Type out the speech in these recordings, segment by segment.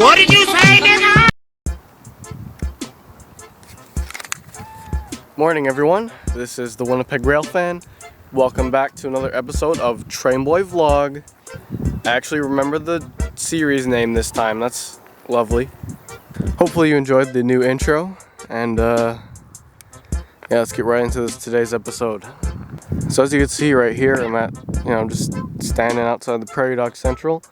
What did you say, nigga? Morning, everyone. This is the Winnipeg Rail Fan. Welcome back to another episode of Trainboy Vlog. I actually remember the series name this time. That's lovely. Hopefully you enjoyed the new intro. And yeah, let's get right into today's episode. So as you can see right here, I'm at, just standing outside the Prairie Dog Central.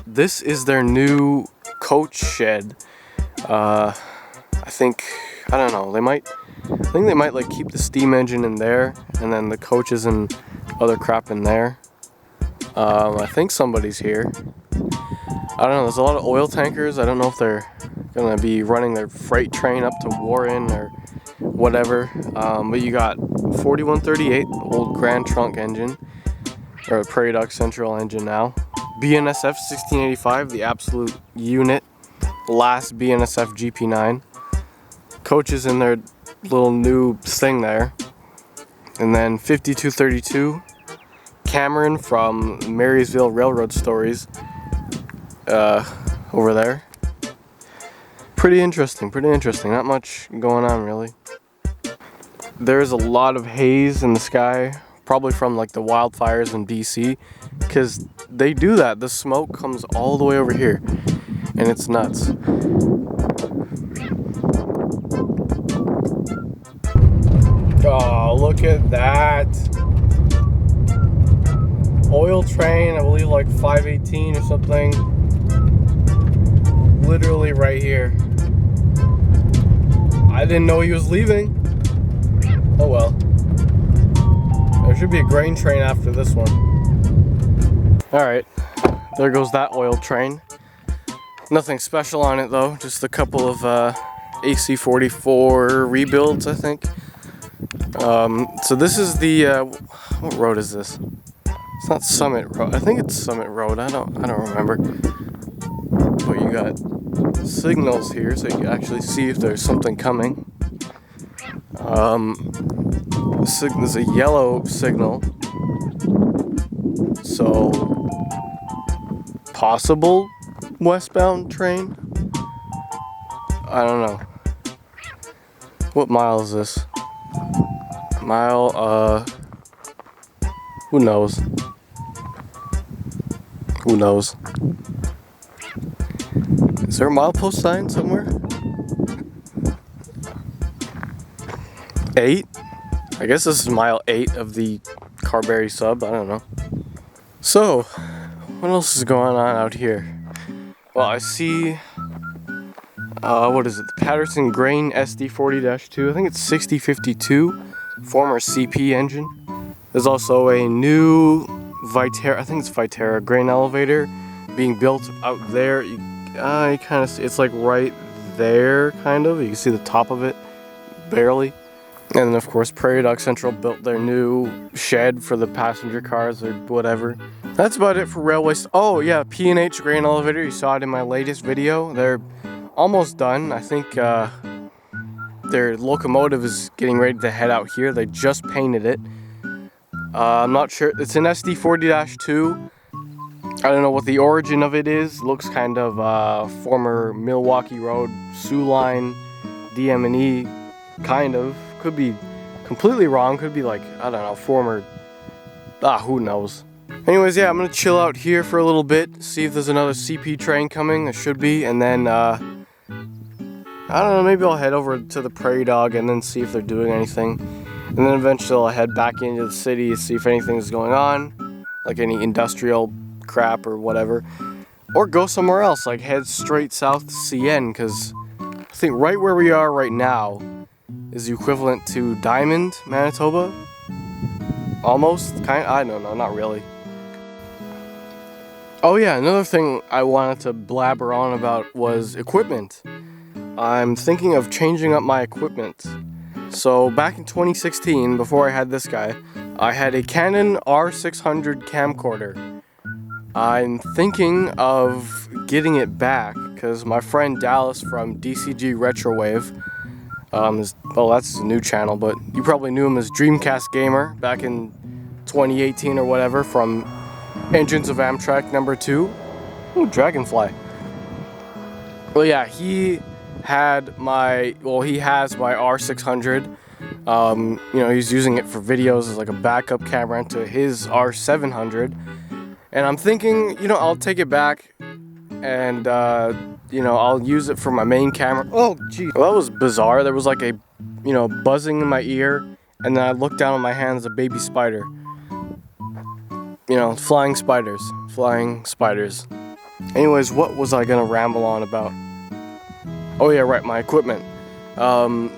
This is their new coach shed. I think they might like keep the steam engine in there and then the coaches and other crap in there. I think somebody's here. I don't know, there's a lot of oil tankers. I don't know if they're gonna be running their freight train up to Warren or whatever. But you got 4138, old Grand Trunk engine, or Prairie Dog Central engine now. BNSF 1685, the absolute unit. Last BNSF GP9. Coaches in their little new thing there. And then 5232, Cameron from Marysville Railroad Stories, over there. Pretty interesting. Not much going on really. There's a lot of haze in the sky, probably from like the wildfires in BC, because they do that. The smoke comes all the way over here, and it's nuts. Oh, look at that. Oil train, I believe like 518 or something. Literally right here. I didn't know he was leaving. Oh well. There should be a grain train after this one. Alright, there goes that oil train. Nothing special on it though, just a couple of AC-44 rebuilds, I think. So this is the, what road is this? It's not Summit Road. I think it's Summit Road. I don't remember. But you got signals here, so you can actually see if there's something coming. There's a yellow signal. So, possible westbound train? I don't know. What mile is this? Mile, who knows? Who knows? Is there a milepost sign somewhere? 8? I guess this is mile 8 of the Carberry sub, I don't know. So, what else is going on out here? Well, I see, what is it? The Patterson Grain SD40-2, I think it's 6052, former CP engine. There's also a new Viterra, I think it's Viterra grain elevator being built out there. You kind of see, it's like right there, kind of. You can see the top of it, barely. And then of course Prairie Dog Central built their new shed for the passenger cars or whatever. That's about it for railways. Oh yeah, P&H grain elevator, you saw it in my latest video. They're almost done. I think their locomotive is getting ready to head out here. They just painted it. I'm not sure. It's an SD40-2. I don't know what the origin of it is. Looks kind of former Milwaukee Road, Sioux Line, DM&E, kind of. Could be completely wrong. Could be like, I don't know, former, who knows. Anyways, yeah, I'm gonna chill out here for a little bit, see if there's another CP train coming. There should be, and then I don't know, maybe I'll head over to the Prairie Dog and then see if they're doing anything. And then eventually I'll head back into the city to see if anything's going on, like any industrial crap or whatever. Or go somewhere else, like head straight south to CN, because I think right where we are right now is the equivalent to Diamond, Manitoba. Almost, I don't know, not really. Oh yeah, another thing I wanted to blabber on about was equipment. I'm thinking of changing up my equipment. So back in 2016, before I had this guy, I had a Canon R600 camcorder. I'm thinking of getting it back because my friend Dallas from DCG Retrowave, well, that's his new channel, but you probably knew him as Dreamcast Gamer back in 2018 or whatever from Engines of Amtrak #2. Ooh, dragonfly. Well, yeah, he has my R600. You know, he's using it for videos as like a backup camera to his R700. And I'm thinking, you know, I'll take it back and, you know, I'll use it for my main camera. Oh, geez. Well, that was bizarre. There was like a, you know, buzzing in my ear. And then I looked down at my hand as a baby spider. You know, flying spiders. Flying spiders. Anyways, what was I gonna ramble on about? Oh yeah, right, my equipment.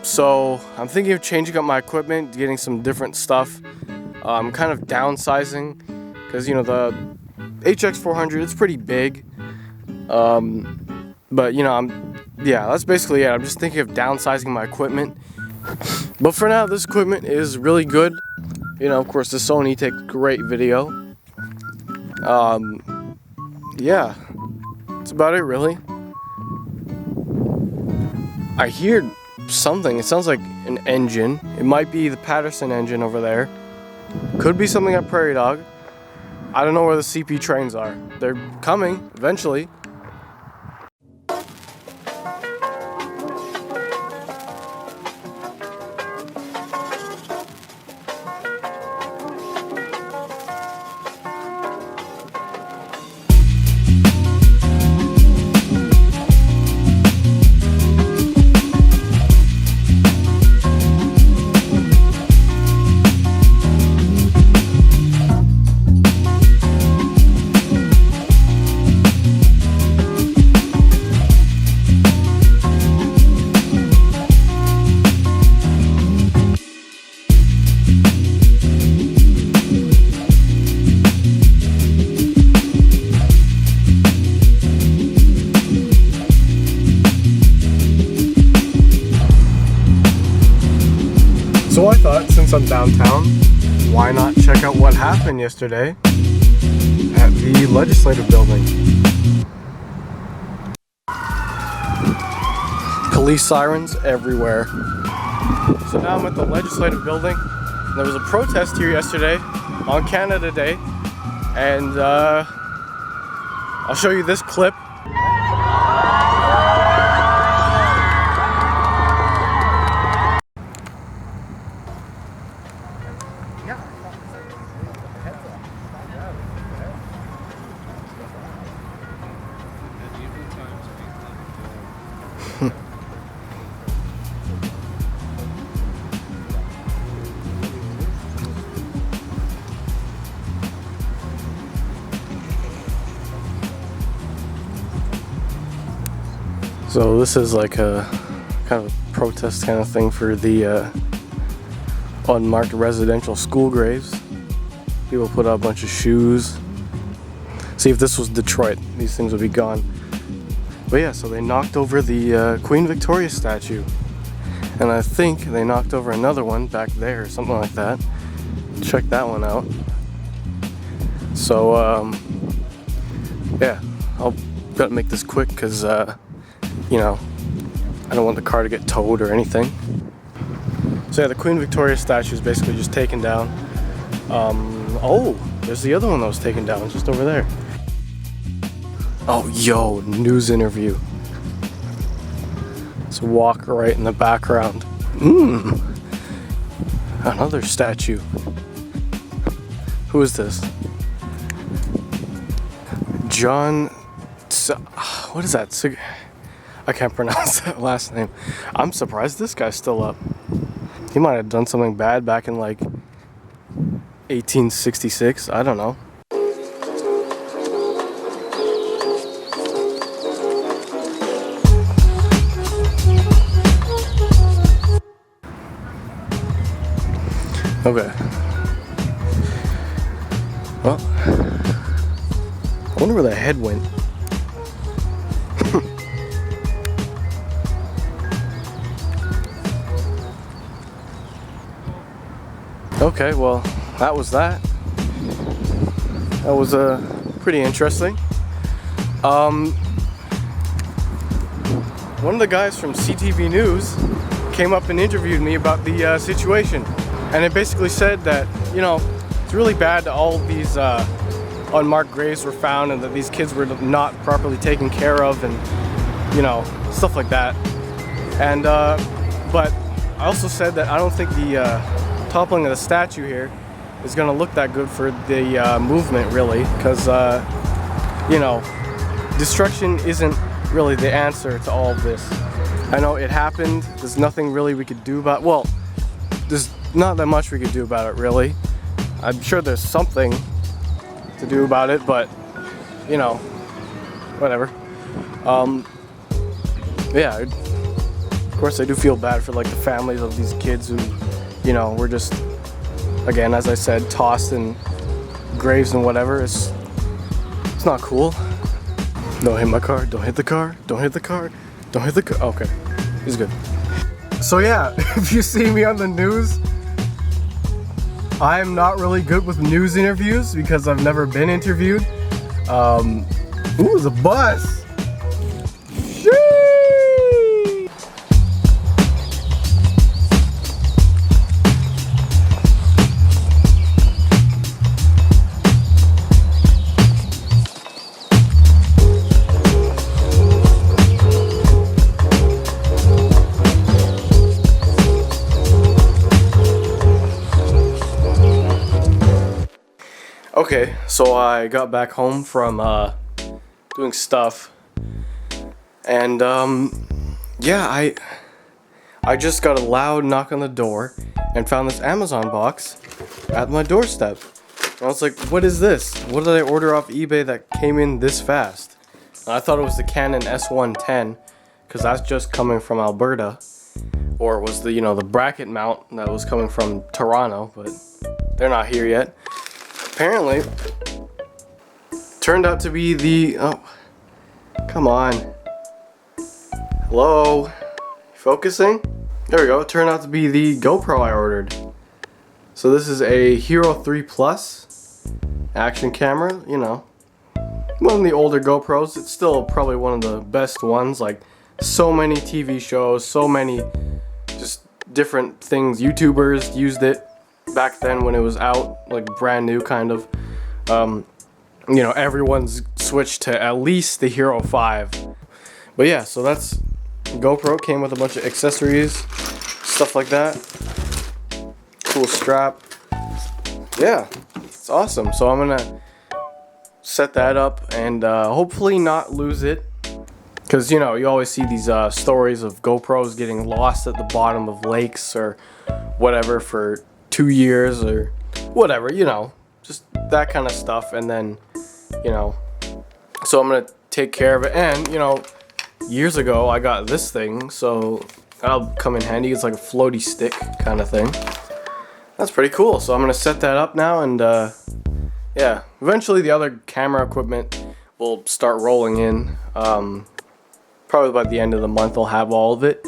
So I'm thinking of changing up my equipment, getting some different stuff. I'm kind of downsizing because, you know, the HX400, it's pretty big. But you know, that's basically it. I'm just thinking of downsizing my equipment. But for now, this equipment is really good. You know, of course, the Sony takes great video. Yeah, that's about it, really. I hear something. It sounds like an engine. It might be the Patterson engine over there. Could be something at Prairie Dog. I don't know where the CP trains are. They're coming eventually. So I thought, since I'm downtown, why not check out what happened yesterday at the legislative building. Police sirens everywhere. So now I'm at the legislative building. There was a protest here yesterday on Canada Day, and I'll show you this clip. So this is like a kind of a protest kind of thing for the unmarked residential school graves. People put out a bunch of shoes. See, if this was Detroit, these things would be gone. But yeah, so they knocked over the Queen Victoria statue. And I think they knocked over another one back there, or something like that. Check that one out. So, yeah, I'll gotta make this quick because, you know, I don't want the car to get towed or anything. So yeah, the Queen Victoria statue is basically just taken down. Oh, there's the other one that was taken down, just over there. Oh, yo, news interview. It's a walker right in the background. Another statue. Who is this? John... What is that? I can't pronounce that last name. I'm surprised this guy's still up. He might have done something bad back in like 1866. I don't know. Okay. Well, I wonder where the head went. Okay, well, that was that. That was pretty interesting. One of the guys from CTV News came up and interviewed me about the situation, and it basically said that, you know, it's really bad that all these unmarked graves were found and that these kids were not properly taken care of, and you know, stuff like that. And but I also said that I don't think the toppling of the statue here is gonna look that good for the movement, really, because you know, destruction isn't really the answer to all of this. I know it happened. There's nothing really we could do about. Well, there's not that much we could do about it, really. I'm sure there's something to do about it, but you know, whatever. Yeah, of course I do feel bad for like the families of these kids who, you know, were just, again, as I said, tossed in graves and whatever. It's not cool. Don't hit my car, don't hit the car, don't hit the car, don't hit the car. Okay, he's good. So yeah, if you see me on the news, I am not really good with news interviews because I've never been interviewed. Ooh, the bus. Sheesh. Okay, so I got back home from doing stuff, and yeah, I just got a loud knock on the door and found this Amazon box at my doorstep. And I was like, what is this? What did I order off eBay that came in this fast? And I thought it was the Canon S110, because that's just coming from Alberta, or it was the, you know, the bracket mount that was coming from Toronto, but they're not here yet. Apparently, turned out to be the, oh, come on. Hello? Focusing? There we go. It turned out to be the GoPro I ordered. So this is a Hero 3 Plus action camera, you know. One of the older GoPros. It's still probably one of the best ones. Like, so many TV shows, so many just different things. YouTubers used it back then when it was out, like brand new kind of. You know, everyone's switched to at least the Hero 5. But yeah, so that's GoPro. Came with a bunch of accessories, stuff like that. Cool strap. Yeah, it's awesome. So I'm gonna set that up and hopefully not lose it. Because, you know, you always see these stories of GoPros getting lost at the bottom of lakes or whatever for 2 years or whatever, you know, just that kind of stuff. And then, you know, so I'm gonna take care of it. And, you know, years ago I got this thing, so that'll come in handy. It's like a floaty stick kind of thing. That's pretty cool. So I'm gonna set that up now, and yeah, eventually the other camera equipment will start rolling in. Probably by the end of the month I'll have all of it.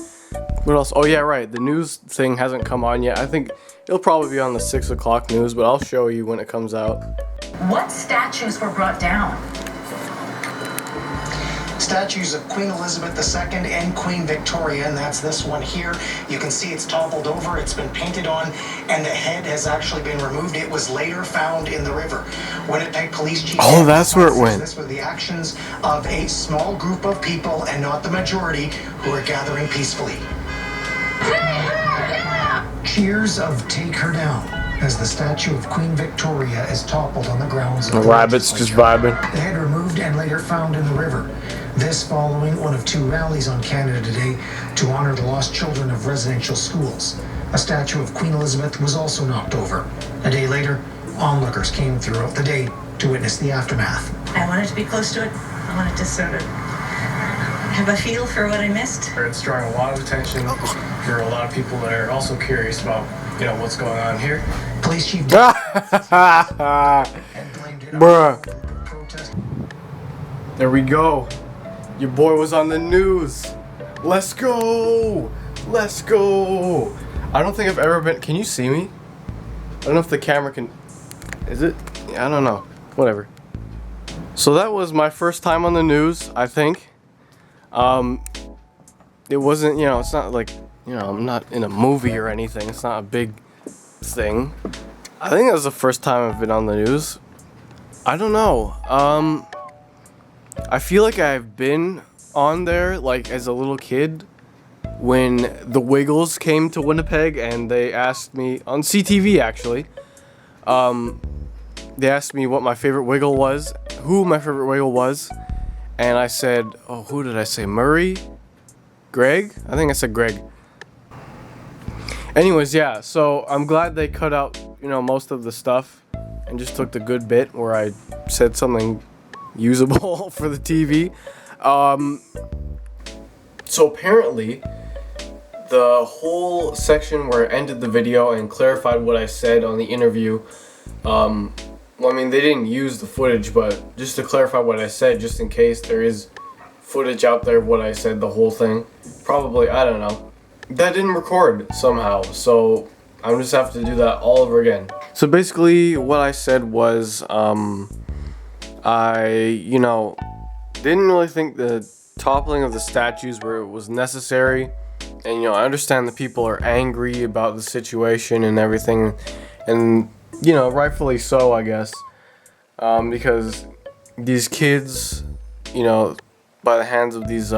What else? Oh yeah, right, the news thing hasn't come on yet. I think it'll probably be on the 6 o'clock news, but I'll show you when it comes out. What statues were brought down? Statues of Queen Elizabeth II and Queen Victoria, and that's this one here. You can see it's toppled over, it's been painted on, and the head has actually been removed. It was later found in the river. Winnipeg Police Chief... Oh, that's where it went. This were the actions of a small group of people, and not the majority, who are gathering peacefully. Cheers of "Take Her Down" as the statue of Queen Victoria is toppled on the grounds of the rabbits just vibing. The head removed and later found in the river. This following one of 2 rallies on Canada Day to honor the lost children of residential schools. A statue of Queen Elizabeth was also knocked over. A day later, onlookers came throughout the day to witness the aftermath. I wanted to be close to it. I wanted to sort of have a feel for what I missed. It's drawing a lot of attention for a lot of people that are also curious about, you know, what's going on here. Police chief Bruh. There we go. Your boy was on the news. Let's go. Let's go. I don't think I've ever been. Can you see me? I don't know if the camera can. Is it? I don't know. Whatever. So that was my first time on the news, I think. It wasn't, you know, it's not like, you know, I'm not in a movie or anything. It's not a big thing. I think that was the first time I've been on the news. I don't know. I feel like I've been on there like as a little kid when the Wiggles came to Winnipeg and they asked me on CTV actually. They asked me what my favorite Wiggle was, who my favorite Wiggle was, and I said, oh, who did I say? Murray? Greg? I think I said Greg. Anyways, yeah, so I'm glad they cut out, most of the stuff and just took the good bit where I said something usable for the TV. So apparently, the whole section where it ended the video and clarified what I said on the interview, they didn't use the footage, but just to clarify what I said, just in case there is footage out there of what I said, the whole thing, probably, I don't know, that didn't record somehow, so I'm just have to do that all over again. So basically, what I said was, I, didn't really think the toppling of the statues was necessary. And, I understand that people are angry about the situation and everything. And, rightfully so, I guess. Because these kids, by the hands of these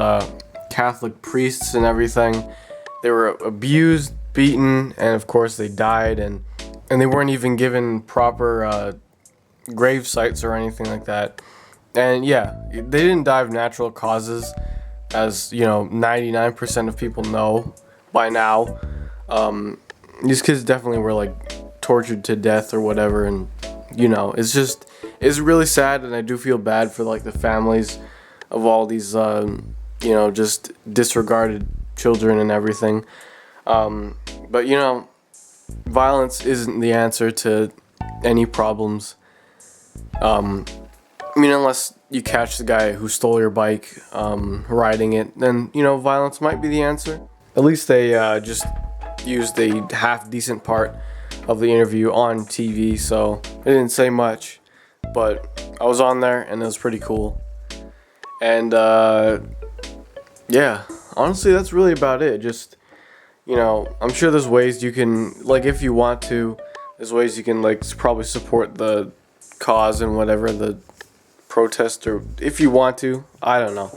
Catholic priests and everything, they were abused, beaten, and of course they died. And they weren't even given proper grave sites or anything like that. And yeah, they didn't die of natural causes, as 99% of people know by now. These kids definitely were like tortured to death or whatever, and it's really sad, and I do feel bad for like the families of all these just disregarded children and everything. But violence isn't the answer to any problems. Unless you catch the guy who stole your bike riding it, then, violence might be the answer. At least they just used a half-decent part of the interview on TV, so they didn't say much. But I was on there, and it was pretty cool. And, yeah, honestly, that's really about it. Just, I'm sure there's ways you can, like, if you want to, there's ways you can, like, probably support the cause and whatever, the protest, or if you want to, I don't know.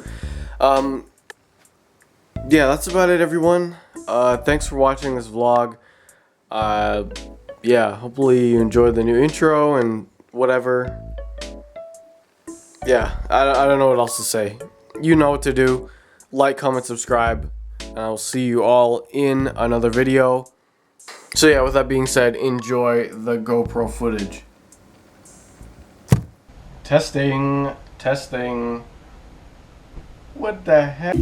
Yeah, that's about it, everyone. Thanks for watching this vlog. Yeah, hopefully you enjoyed the new intro and whatever. Yeah, I don't know what else to say. You know what to do. Like, comment, subscribe, and I will see you all in another video. So yeah, with that being said, enjoy the GoPro footage. Testing. What the heck?